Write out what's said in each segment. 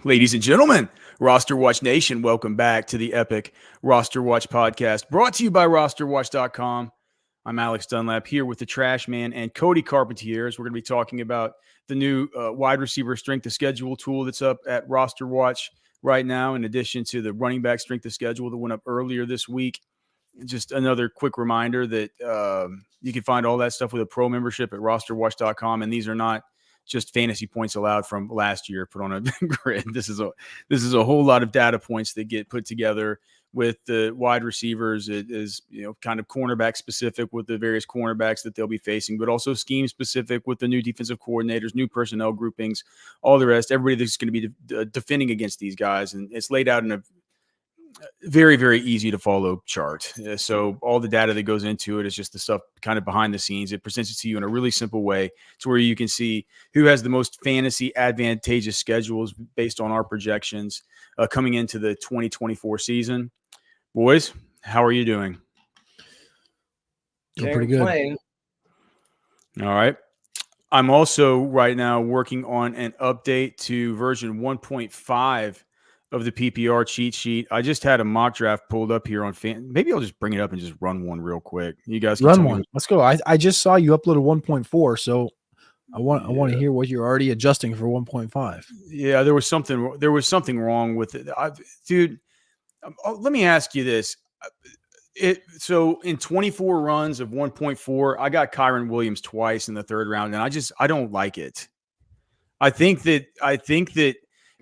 Ladies and gentlemen, Roster Watch Nation, welcome back to the epic Roster Watch podcast, brought to you by RosterWatch.com. I'm Alex Dunlap here with the Trashman and Cody Carpentier. We're going to be talking about the new wide receiver strength of schedule tool that's up at Roster Watch right now, in addition to the running back strength of schedule that went up earlier this week. Just another quick reminder that you can find all that stuff with a pro membership at RosterWatch.com, and these are not just fantasy points allowed from last year put on a grid. This is a whole lot of data points that get put together with the wide receivers. It is, kind of cornerback specific with the various cornerbacks that they'll be facing, but also scheme specific with the new defensive coordinators, new personnel groupings, all the rest, everybody that's going to be defending against these guys. And it's laid out in a very, very easy to follow chart. So all the data that goes into it is just the stuff kind of behind the scenes. It presents it to you in a really simple way to where you can see who has the most fantasy advantageous schedules based on our projections coming into the 2024 season. Boys, how are you doing? Doing pretty good. All right. I'm also right now working on an update to version 1.5 of the PPR cheat sheet. I just had a mock draft pulled up here on fan. Maybe I'll just bring it up and just run one real quick. You guys can run one. Let's go. I just saw you uploaded 1.4, so I want to hear what you're already adjusting for 1.5. Yeah, there was something wrong with it. Dude, let me ask you this. So in 24 runs of 1.4, I got Kyren Williams twice in the third round, and I don't like it. I think that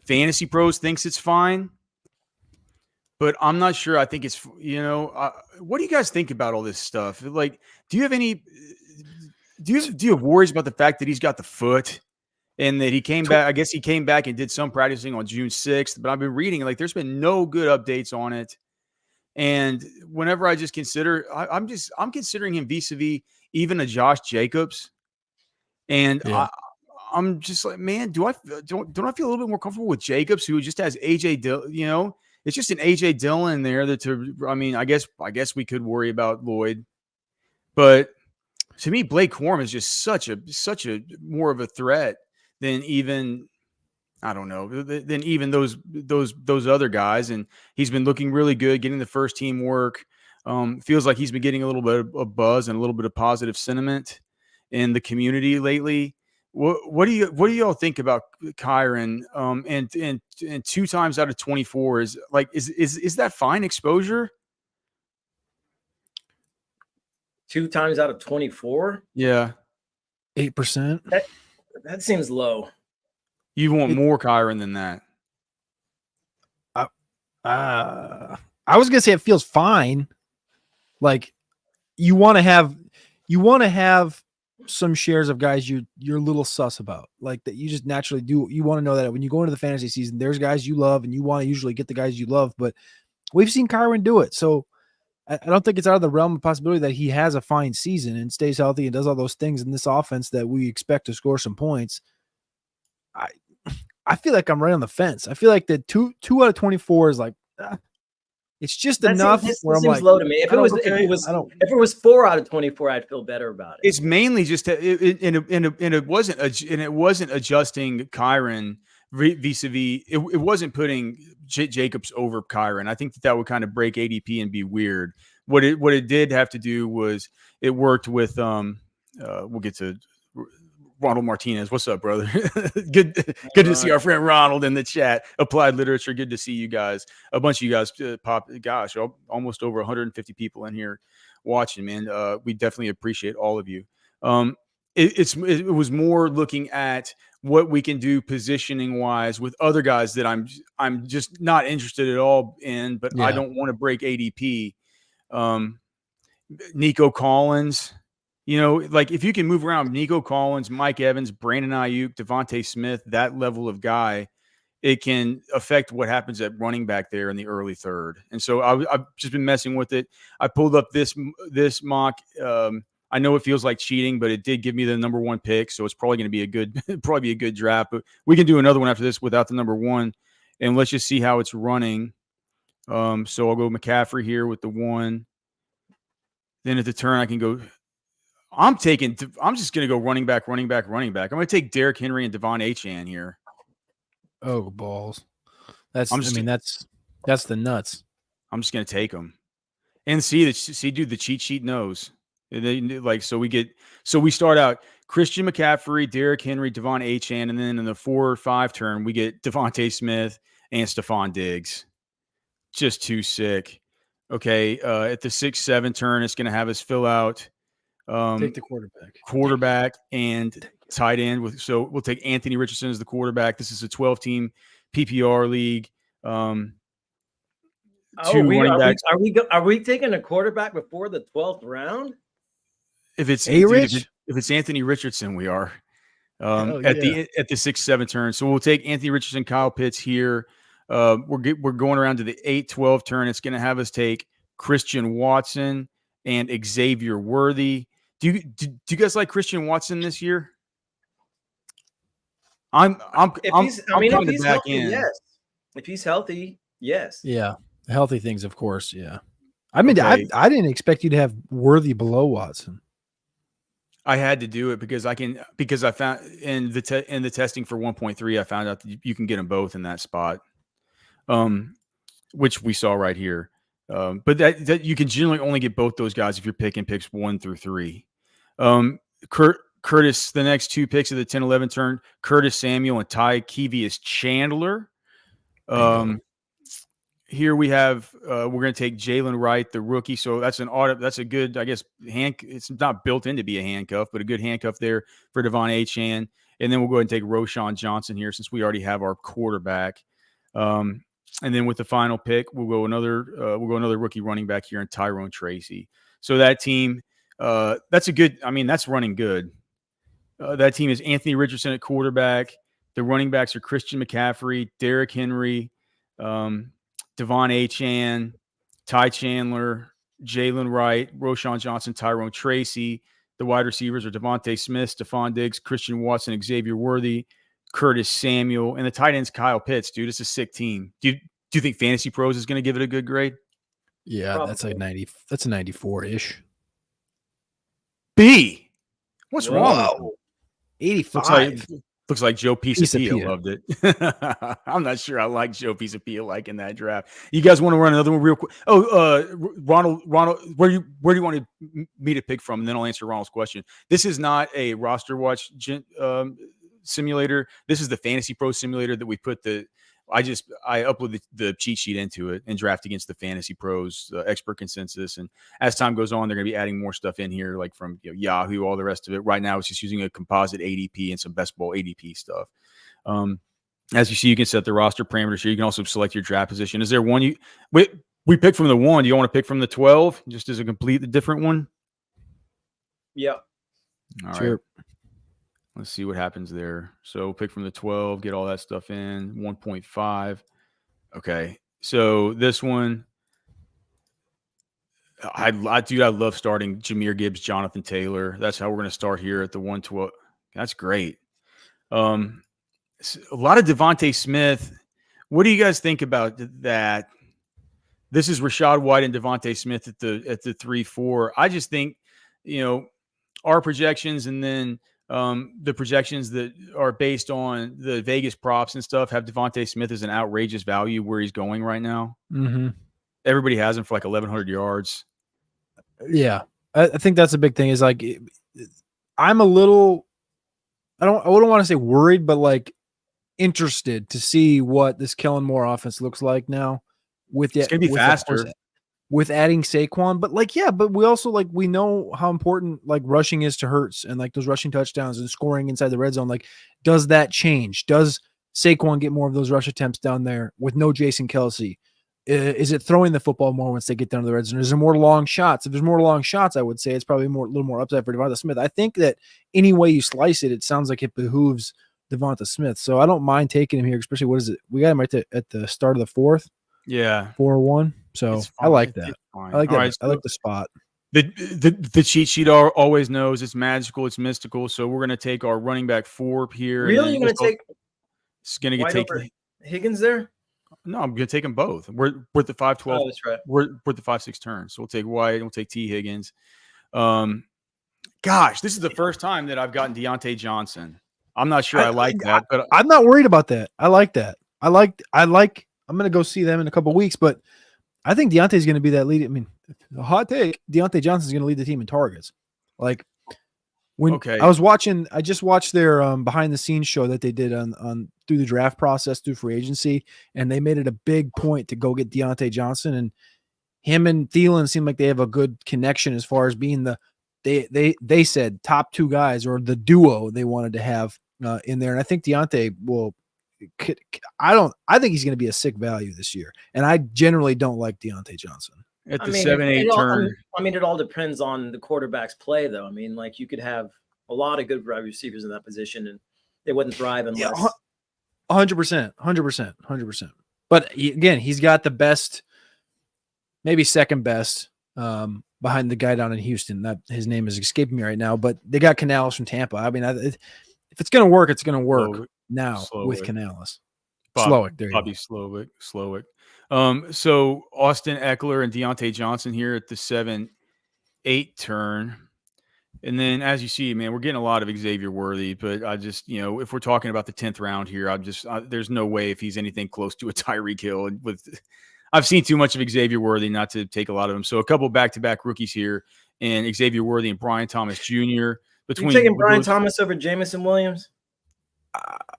Fantasy Pros thinks it's fine, but I'm not sure. I think it's, what do you guys think about all this stuff? Like, do you have worries about the fact that he's got the foot and that he came back? I guess he came back and did some practicing on June 6th, but I've been reading, like, there's been no good updates on it. And whenever I just consider, I'm considering him vis-a-vis even a Josh Jacobs. And yeah. I'm just like, man, don't I feel a little bit more comfortable with Jacobs, who just has AJ Dillon? It's just an AJ Dillon there I guess we could worry about Lloyd, but to me, Blake Corum is just such a more of a threat than even, I don't know, than even those other guys. And he's been looking really good, getting the first team work. Feels like he's been getting a little bit of buzz and a little bit of positive sentiment in the community lately. What do y'all think about Kyren? And 2 times out of 24 is that fine exposure? 2 times out of 24? Yeah. 8%. That seems low. You want more Kyren than that? I was gonna say it feels fine. Like you want to have some shares of guys you're a little sus about, like that you just naturally do. You want to know that when you go into the fantasy season, there's guys you love and you want to usually get the guys you love, but we've seen Kyren do it. So I don't think it's out of the realm of possibility that he has a fine season and stays healthy and does all those things in this offense that we expect to score some points. I feel like I'm right on the fence. I feel like the 2 out of 24 is like, it's just enough. This seems low to me. If it was 4 out of 24, I'd feel better about it. It's mainly just it wasn't adjusting Kyren vis-a-vis. It wasn't putting Jacobs over Kyren. I think that would kind of break ADP and be weird. What it did have to do was it worked with we'll get to Ronald Martinez. What's up, brother? Good to see our friend Ronald in the chat. Applied Literature. Good to see you guys. A bunch of you guys gosh, almost over 150 people in here watching, man. We definitely appreciate all of you. It was more looking at what we can do positioning wise with other guys that I'm just not interested at all in, but yeah. I don't want to break ADP. Nico Collins. Like if you can move around Nico Collins, Mike Evans, Brandon Ayuk, Devontae Smith, that level of guy, it can affect what happens at running back there in the early third. And so I've just been messing with it. I pulled up this mock. I know it feels like cheating, but it did give me the number 1 pick, so it's probably going to be a good draft. But we can do another one after this without the number 1, and let's just see how it's running. So I'll go McCaffrey here with the 1. Then at the turn, I can go. I'm just going to go running back. I'm going to take Derrick Henry and Devon Achane here. Oh, balls. That's that's the nuts. I'm just gonna take them and see, dude, the cheat sheet knows. So we start out Christian McCaffrey, Derrick Henry, Devon Achane, and then in the 4 or 5 turn we get Devontae Smith and Stephon Diggs. Just too sick. Okay, at the 6-7 turn, it's gonna have us fill out Take the quarterback and tight end. So we'll take Anthony Richardson as the quarterback. This is a 12-team PPR league. Are we taking a quarterback before the 12th round? If it's Anthony Richardson, we are at the 6-7 turn. So we'll take Anthony Richardson, Kyle Pitts here. We're going around to the 8-12 turn. It's going to have us take Christian Watson and Xavier Worthy. Do you guys like Christian Watson this year? If he's healthy, yes. If he's healthy, yes. Yeah, healthy things, of course. Yeah. I mean, okay. I didn't expect you to have Worthy below Watson. I had to do it because I found in the testing for 1.3, I found out that you can get them both in that spot, which we saw right here. But that you can generally only get both those guys if you're picking picks 1 through 3. Curtis, the next 2 picks of the 10-11 turn, Curtis Samuel and Ty Kevius Chandler. Here we have we're going to take Jalen Wright, the rookie. So that's a good, I guess, it's not built in to be a handcuff, but a good handcuff there for Devon Achane. And then we'll go ahead and take Roschon Johnson here since we already have our quarterback. And then with the final pick, we'll go another rookie running back here in Tyrone Tracy. So that team, that's running good. That team is Anthony Richardson at quarterback. The running backs are Christian McCaffrey, Derrick Henry, Devon Achane, Ty Chandler, Jalen Wright, Roschon Johnson, Tyrone Tracy. The wide receivers are Devontae Smith, Stephon Diggs, Christian Watson, Xavier Worthy, Curtis Samuel, and the tight end's Kyle Pitts. Dude, it's a sick team. Do you think Fantasy Pros is going to give it a good grade? Yeah, probably. That's like 90. That's a 94-ish. B. What's wrong? 85. Looks like Joe Pisapia loved it. I'm not sure I like Joe Pisapia like in that draft. You guys want to run another one real quick? Ronald, where do you want me to pick from? And then I'll answer Ronald's question. This is not a RosterWatch simulator. This is the Fantasy Pro simulator that we put I uploaded the cheat sheet into it and draft against the Fantasy Pros expert consensus. And as time goes on, they're going to be adding more stuff in here, like from Yahoo, all the rest of it. Right now, it's just using a composite ADP and some best ball ADP stuff. As you see, you can set the roster parameters here. You can also select your draft position. Is there one we picked from the 1? Do you want to pick from the 12 just as a completely different one? Yeah. All right. Let's see what happens there. So pick from the 12, get all that stuff in, 1.5. Okay. So this one, I love starting Jahmyr Gibbs, Jonathan Taylor. That's how we're going to start here at the 112. That's great. A lot of Devontae Smith. What do you guys think about that? This is Rachaad White and Devontae Smith at the 3-4. I just think, our projections and then the projections that are based on the Vegas props and stuff have Devontae Smith as an outrageous value where he's going right now. Mm-hmm. Everybody has him for like 1,100 yards. Yeah. I think that's a big thing is like, I'm a little, I wouldn't want to say worried, but like interested to see what this Kellen Moore offense looks like now with it's going to be faster. With adding Saquon, but but we also we know how important rushing is to Hurts and those rushing touchdowns and scoring inside the red zone. Does that change? Does Saquon get more of those rush attempts down there with no Jason Kelce? Is it throwing the football more once they get down to the red zone? Is there more long shots? If there's more long shots, I would say it's probably a little more upside for Devonta Smith. I think that any way you slice it, it sounds like it behooves Devonta Smith. So I don't mind taking him here, especially what is it? We got him right at the start of the 4th. Yeah. 4-1. So I like that. I like that. Right, I like the spot. The cheat sheet always knows it's magical, it's mystical. So we're going to take our running back 4 here. Really? You're going to take it's going to get taken Higgins there? No, I'm going to take them both. We're at the 5-12. Oh, that's right. We're at the 5-6 turn. So we'll take White and we'll take T. Higgins. Gosh, this is the first time that I've gotten Deontay Johnson. I'm not sure I like that, but I'm not worried about that. I like that. I'm going to go see them in a couple of weeks, but I think Deontay's going to be that lead. I mean, a hot take, Deontay Johnson's going to lead the team in targets. Like when I just watched their behind the scenes show that they did on through the draft process, through free agency, and they made it a big point to go get Deontay Johnson, and him and Thielen seem like they have a good connection as far as being they said top two guys or the duo they wanted to have in there. And I think Deontay I think he's going to be a sick value this year. And I generally don't like Deontay Johnson. At the 7-8 turn. I mean, it all depends on the quarterback's play, though. I mean, like you could have a lot of good wide receivers in that position, and they wouldn't thrive unless. 100%. But again, he's got the best, maybe second best, behind the guy down in Houston. That his name is escaping me right now. But they got Canales from Tampa. I mean, if it's going to work, it's going to work with Canales. Slowick, there you go. Bobby Slowick. So Austin Eckler and Deontay Johnson here at the 7-8 turn. And then as you see, man, we're getting a lot of Xavier Worthy, but I just, if we're talking about the 10th round here, there's no way if he's anything close to a Tyreek Hill I've seen too much of Xavier Worthy not to take a lot of them. So a couple back-to-back rookies here, and Xavier Worthy and Brian Thomas Jr. You taking Brian Thomas over Jameson Williams?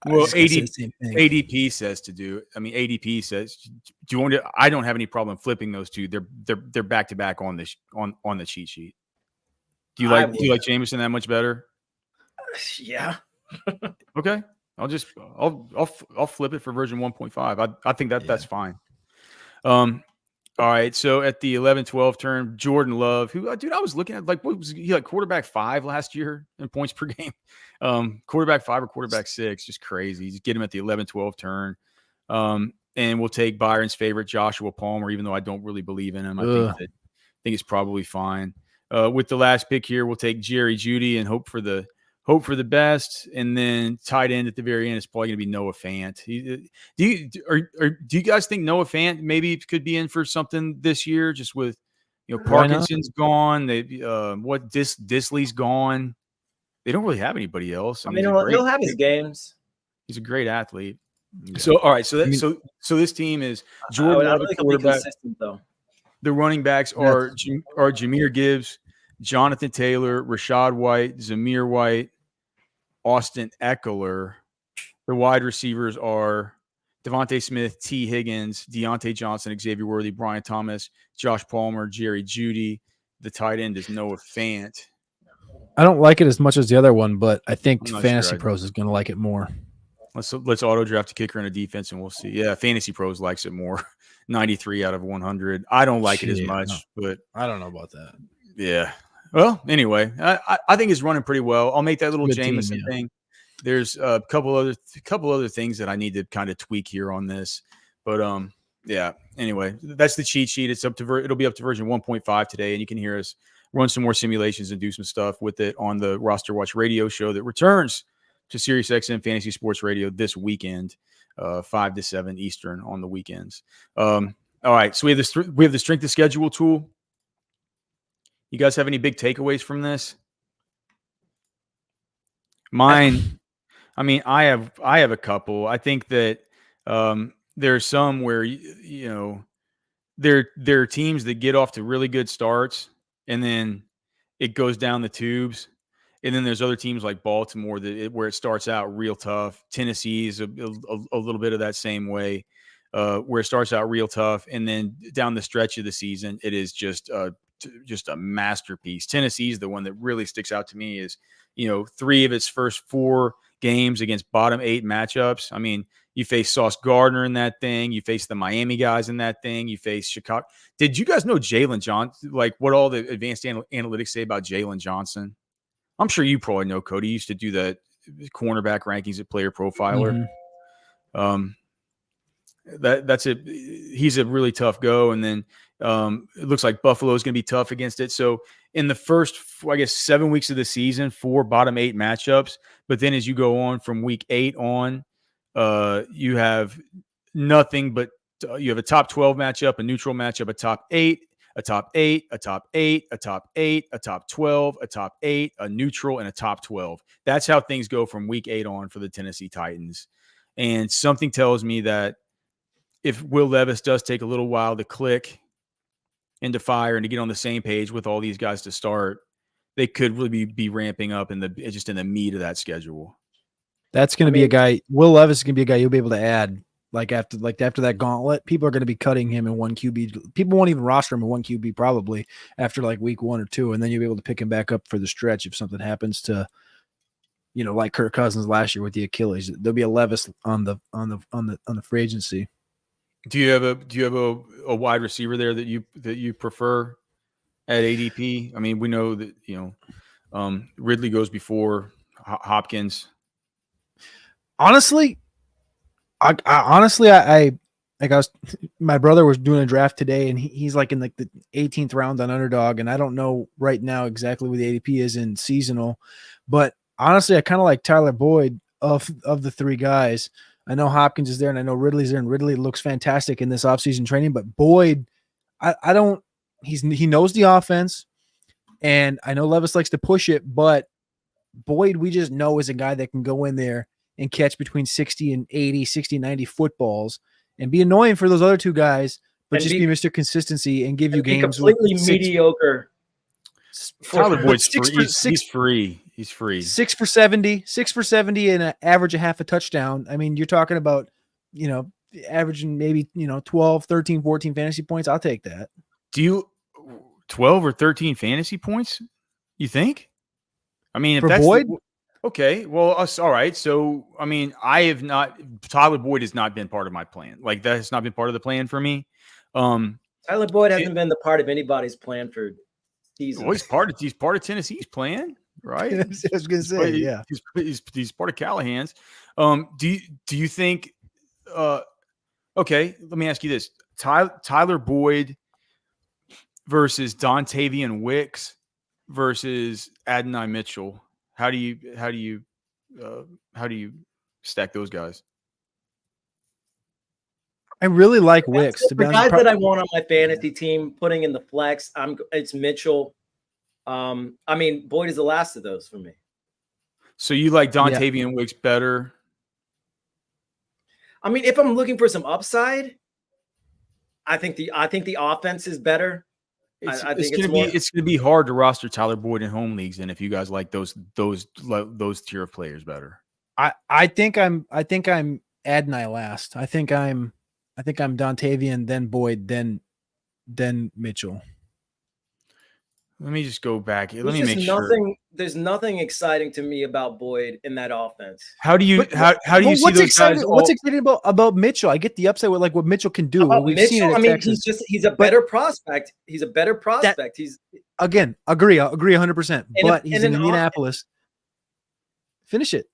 Well, ADP says to do. I mean, ADP says, do you want to? I don't have any problem flipping those two. They're back to back on the cheat sheet. Do you like Jameson that much better? Yeah. Okay. I'll flip it for version 1.5. I think that's fine. All right. So at the 11-12 turn, Jordan Love, who, dude, I was looking at, like, what was he, like, quarterback 5 last year in points per game? Quarterback 5 or quarterback 6, just crazy. Just get him at the 11-12 turn. And we'll take Byron's favorite, Joshua Palmer, even though I don't really believe in him. I think it's probably fine. With the last pick here, we'll take Jerry Jeudy and hope for the best. And then tight end at the very end is probably going to be Noah Fant. Do you guys think Noah Fant maybe could be in for something this year? Just with Parkinson's gone, Disley's gone. They don't really have anybody else. I mean he'll have his games. He's a great athlete. Yeah. So all right, so this team is Jordan Love at quarterback. Though. The running backs are Jahmyr Gibbs, Jonathan Taylor, Rashad White, Zamir White, Austin Eckler. The wide receivers are Devontae Smith, T. Higgins, Deontay Johnson, Xavier Worthy, Brian Thomas, Josh Palmer, Jerry Jeudy. The tight end is Noah Fant. I don't like it as much as the other one, but I think Fantasy Pros is going to like it more. Let's auto draft a kicker and a defense, and we'll see. Yeah, Fantasy Pros likes it more. 93 out of 100. I don't like it as much, but I don't know about that. Yeah. Well, anyway, I think it's running pretty well. I'll make that little Jameson thing. There's a couple other things that I need to kind of tweak here on this, but yeah. Anyway, that's the cheat sheet. It'll be up to version 1.5 today, and you can hear us run some more simulations and do some stuff with it on the Roster Watch radio show that returns to SiriusXM Fantasy Sports Radio this weekend, 5 to 7 Eastern on the weekends. All right, so we have the strength of schedule tool. You guys have any big takeaways from this? Mine, I mean, I have a couple. I think that there's some where there are teams that get off to really good starts and then it goes down the tubes. And then there's other teams like Baltimore where it starts out real tough. Tennessee is a little bit of that same way, where it starts out real tough, and then down the stretch of the season, it is just a masterpiece. Tennessee is the one that really sticks out to me. Is 3 of its first 4 games against bottom 8 matchups. I mean, you face Sauce Gardner in that thing. You face the Miami guys in that thing. You face Chicago. Did you guys know Jalen Johnson? Like what all the advanced analytics say about Jalen Johnson? I'm sure you probably know, Cody. You used to do the cornerback rankings at Player Profiler. Mm-hmm. That's it. He's a really tough go. And then it looks like Buffalo is going to be tough against it. So in the first, 7 weeks of the season, 4 bottom 8 matchups. But then as you go on from week 8 on, you have nothing but you have a top 12 matchup, a neutral matchup, a top 8, a top 8, a top 8, a top 8, a top 12, a top 8, a neutral, and a top 12. That's how things go from week 8 on for the Tennessee Titans. And something tells me that if Will Levis does take a little while to click into fire and to get on the same page with all these guys to start, they could really be ramping up in the meat of that schedule. That's going to be a guy. Will Levis is going to be a guy you'll be able to add after that gauntlet. People are going to be cutting him in one QB. People won't even roster him in one QB probably after like week 1 or 2, and then you'll be able to pick him back up for the stretch if something happens to, like Kirk Cousins last year with the Achilles. There'll be a Levis on the free agency. Do you have a wide receiver there that you prefer at ADP? I mean, we know that Ridley goes before Hopkins. Honestly, my brother was doing a draft today, and he's like in like the 18th round on Underdog, and I don't know right now exactly what the ADP is in seasonal, but honestly, I kind of like Tyler Boyd of the 3 guys. I know Hopkins is there, and I know Ridley's there, and Ridley looks fantastic in this offseason training, but Boyd, he knows the offense, and I know Levis likes to push it, but Boyd, we just know is a guy that can go in there and catch between 60 and 80, 60, 90 footballs and be annoying for those other 2 guys, but just be Mr. Consistency and give you games. Completely mediocre. Tyler Boyd's free. He's free. 6 for 70 and an average of half a touchdown. I mean, you're talking about, averaging maybe, 12, 13, 14 fantasy points. I'll take that. Do you 12 or 13 fantasy points? You think? I mean, if for that's Boyd? Okay, well, all right. So, I mean, Tyler Boyd has not been part of my plan. Like, that has not been part of the plan for me. Tyler Boyd hasn't been the part of anybody's plan for seasons. Well, he's part of Tennessee's plan, right? I was going to say, yeah. He's part of Callahan's. Do you think? Okay, let me ask you this: Tyler Boyd versus Dontavian Wicks versus Adonai Mitchell. How do you stack those guys? I really like Wicks. The guys that I want on my fantasy team, putting in the flex, it's Mitchell. I mean, Boyd is the last of those for me. So you like Dontavian Wicks better? I mean, if I'm looking for some upside, I think the offense is better. It's going to be hard to roster Tyler Boyd in home leagues, and if you guys like those tier of players better. I think I'm Adonai last. I think I'm Dontavian, then Boyd, then Mitchell. Let me just go back. Let me make sure. There's nothing exciting to me about Boyd in that offense. How do you see those guys? What's exciting about Mitchell? I get the upside with like what Mitchell can do. We've seen it. I mean, he's a better prospect. He's a better prospect. He's again agree 100%. But he's in Indianapolis. Finish it.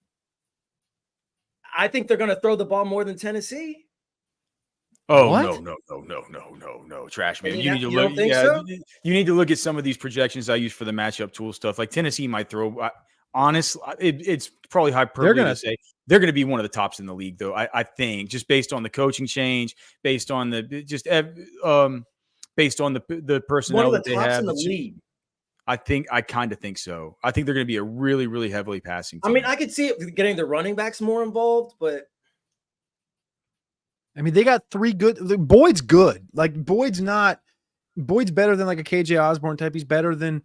I think they're going to throw the ball more than Tennessee. Oh, what? No, Trashman. You need to look at some of these projections I use for the matchup tool stuff. Like Tennessee might throw. Honestly, it's probably hyperbole to say they're going to be one of the tops in the league, though. I think just based on the coaching change, based on the personnel that they have in the league. I kind of think so. I think they're going to be a really, really heavily passing team. I mean, I could see it getting the running backs more involved, but. I mean, they got 3 good. Boyd's good. Like Boyd's better than like a KJ Osborne type. He's better than,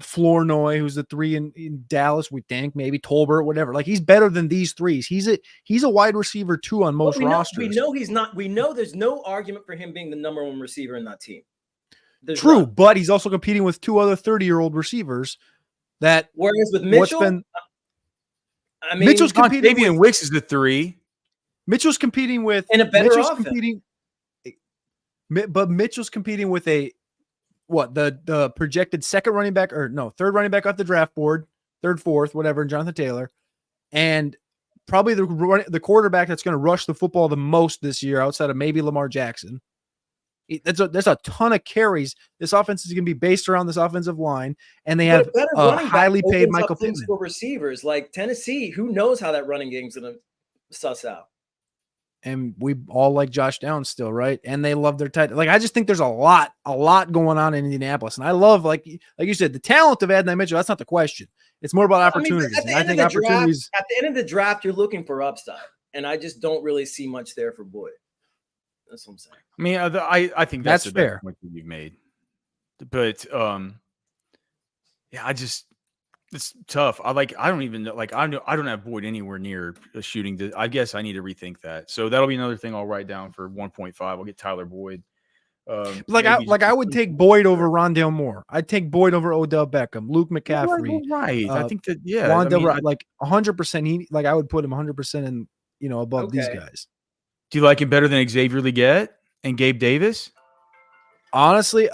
Flournoy, who's the 3 in Dallas. We think maybe Tolbert, whatever. Like he's better than these 3s. He's a wide receiver 2 on most rosters. We know he's not. We know there's no argument for him being the number 1 receiver in that team. True, but he's also competing with 2 other 30-year-old receivers. Whereas with Mitchell, Mitchell's competing. Davian Wicks is the 3. Mitchell's competing with in a better offense. But Mitchell's competing with the projected third running back off the draft board, 3rd, 4th, whatever, Jonathan Taylor, and probably the quarterback that's going to rush the football the most this year outside of maybe Lamar Jackson. There's a ton of carries. This offense is going to be based around this offensive line, and they have highly paid Michael Pittman. For receivers like Tennessee, who knows how that running game's going to suss out. and we all like Josh Downs still, right? And they love their tight. Like I just think there's a lot going on in Indianapolis, and I love like you said, the talent of Adonai Mitchell. That's not the question. It's more about opportunities. I think opportunities. At the end of the draft, you're looking for upside, and I just don't really see much there for Boyd. That's what I'm saying. I mean, I think that's the fair best point that you've made, but yeah, it's tough. I don't even know. Like I don't have Boyd anywhere near a shooting. I guess I need to rethink that. So that'll be another thing I'll write down for 1.5. I'll get Tyler Boyd. I would take Boyd over Rondale Moore. I'd take Boyd over Odell Beckham, Luke McCaffrey. Right. I think that like 100%. I would put him 100% in above these guys. Do you like him better than Xavier Leggett and Gabe Davis? Honestly,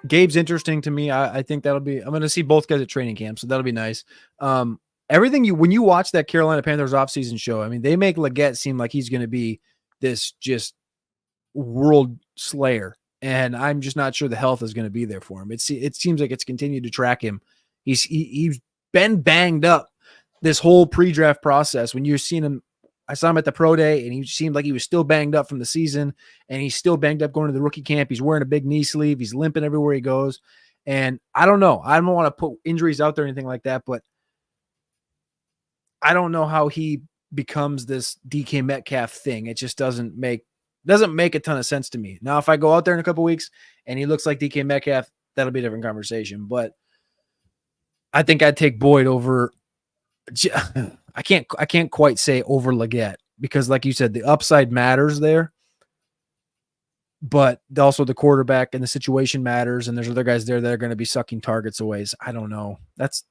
Gabe's interesting to me. I think I'm going to see both guys at training camp, so that'll be nice. When you watch that Carolina Panthers offseason show, I mean, they make Leggett seem like he's going to be this just world slayer, and I'm just not sure the health is going to be there for him. It seems like it's continued to track him. He's been banged up this whole pre-draft process. When you're seeing him, I saw him at the pro day, and he seemed like he was still banged up from the season, and he's still banged up going to the rookie camp. He's wearing a big knee sleeve. He's limping everywhere he goes. And I don't know. I don't want to put injuries out there or anything like that, but I don't know how he becomes this DK Metcalf thing. It just doesn't make a ton of sense to me. Now, if I go out there in a couple weeks and he looks like DK Metcalf, that'll be a different conversation. But I think I'd take Boyd over. I can't quite say over Leggett because, like you said, the upside matters there, but also the quarterback and the situation matters. And there's other guys there that are going to be sucking targets away. So I don't know. That's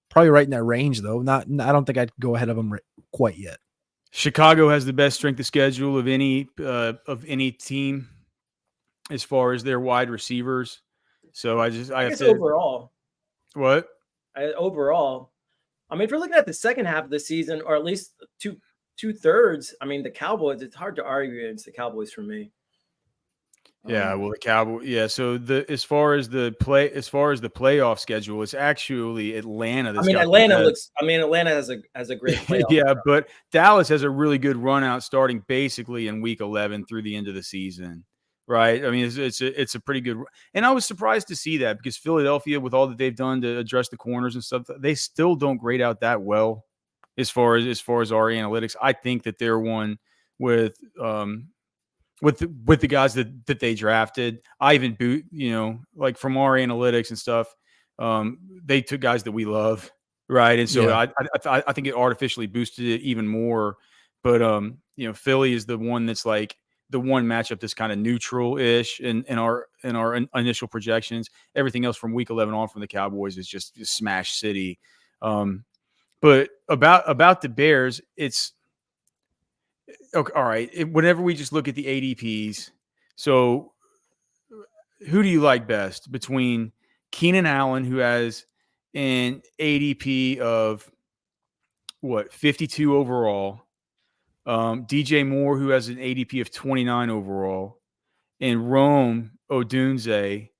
probably right in that range, though. I don't think I'd go ahead of them quite yet. Chicago has the best strength of schedule of any team as far as their wide receivers. So I have to overall. What? Overall, I mean, if you're looking at the second half of the season, or at least two-thirds, I mean, the Cowboys, it's hard to argue against the Cowboys for me. Yeah, well, the Cowboys. Yeah, so as far as the playoff schedule, it's actually Atlanta. Atlanta has a great playoff. Yeah, but Dallas has a really good run out starting basically in week 11 through the end of the season. Right. I mean, it's a pretty good, and I was surprised to see that because Philadelphia, with all that they've done to address the corners and stuff, they still don't grade out that well as far as our analytics. I think that they're one with the guys that they drafted. I even like from our analytics and stuff, they took guys that we love, right? And so yeah. I think it artificially boosted it even more. But Philly is the one that's like the one matchup that's kind of neutral-ish in our initial projections. Everything else from week 11 on from the Cowboys is just smash city. But about the Bears, it's okay. All right. Whenever we just look at the ADPs, so who do you like best between Keenan Allen, who has an ADP of 52 overall, DJ Moore, who has an ADP of 29 overall, and Rome Odunze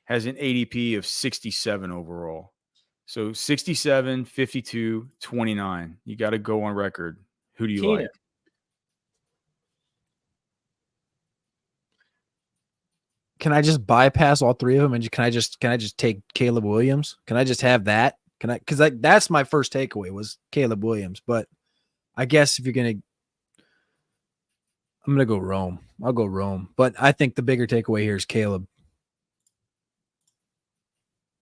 has an ADP of 67 overall. So 67, 52, 29. You got to go on record. Who do you like? Can I just bypass all three of them and can I just take Caleb Williams? Can I just have that? Because that's my first takeaway was Caleb Williams. But I guess if you're gonna, I'm gonna go Rome. I'll go Rome. But I think the bigger takeaway here is Caleb.